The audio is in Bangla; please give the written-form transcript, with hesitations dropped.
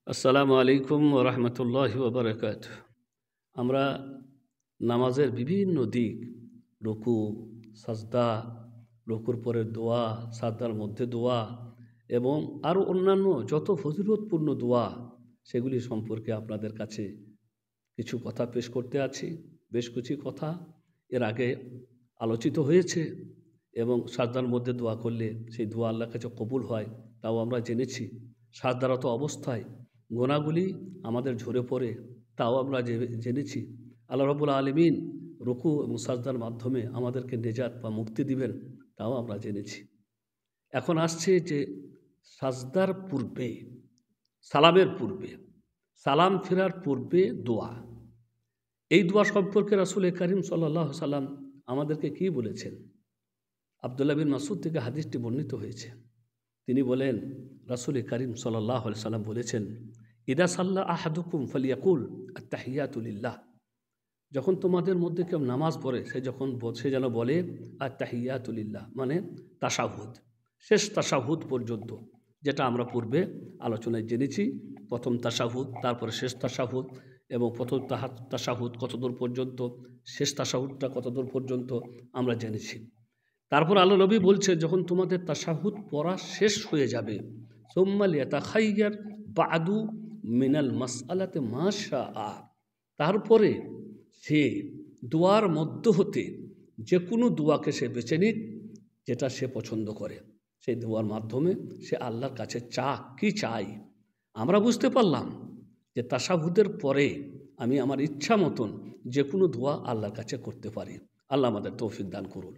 আসসালামু আলাইকুম ওয়া রাহমাতুল্লাহি ওয়া বারাকাতুহু। আমরা নামাজের বিভিন্ন দিক, রুকু, সাজদা, রুকুর পরে দোয়া, সাজদার মধ্যে দোয়া এবং আরও অন্যান্য যত ফজিলতপূর্ণ দোয়া, সেগুলি সম্পর্কে আপনাদের কাছে কিছু কথা পেশ করতে আছি। বেশ কিছু কথা এর আগে আলোচিত হয়েছে এবং সাজদার মধ্যে দোয়া করলে সেই দোয়া আল্লাহর কাছে কবুল হয়, তাও আমরা জেনেছি। সাজদারত অবস্থায় গোনাগুলি আমাদের ঝরে পড়ে, তাও আমরা জেনেছি। আল্লাহ রাব্বুল আলামিন রুকু এবং সাজদার মাধ্যমে আমাদেরকে নেজাত বা মুক্তি দিবেন, তাও আমরা জেনেছি। এখন আসছে যে সাজদার পূর্বে, সালামের পূর্বে, সালাম ফেরার পূর্বে দোয়া। এই দোয়া সম্পর্কে রাসূল করিম সাল্লাল্লাহু আলাইহি সাল্লাম আমাদেরকে কি বলেছেন? আব্দুল্লাহ বিন মাসউদ থেকে হাদিসটি বর্ণিত হয়েছে। তিনি বলেন, রাসূল করিম সাল্লাল্লাহু আলাইহি সাল্লাম বলেছেন, ইদা সাল্লা আহাদুকুম ফালিয়াকুল আত্তাহিয়াতু লিল্লাহ। যখন তোমাদের মধ্যে কেউ নামাজ পড়ে সে যেন বলে আত্তাহিয়াতু লিল্লাহ, মানে তাশাহুদ, শেষ তাশাহুদ পর্যন্ত, যেটা আমরা পূর্বে আলোচনায় জেনেছি। প্রথম তাশাহুদ, তারপরে শেষ তাশাহুদ, এবং প্রথম তাশাহুদ কতদূর পর্যন্ত, শেষ তাশাহুদটা কতদূর পর্যন্ত আমরা জেনেছি। তারপর আল্লাহ নবী বলছে, যখন তোমাদের তাশাহুদ পড়া শেষ হয়ে যাবে, সুম্মা লিয়াতাখাইয়ার বাদু মিনাল মাসআলাতি মা শাআ, তারপরে সে দোয়ার মধ্য হতে যে কোনো দোয়াকে সে বেছে নিক, যেটা সে পছন্দ করে। সেই দোয়ার মাধ্যমে সে আল্লাহর কাছে কি চাই। আমরা বুঝতে পারলাম যে তাশাহুদের পরে আমি আমার ইচ্ছা মতন যে কোনো দোয়া আল্লাহর কাছে করতে পারি। আল্লাহ আমাদের তৌফিক দান করুন।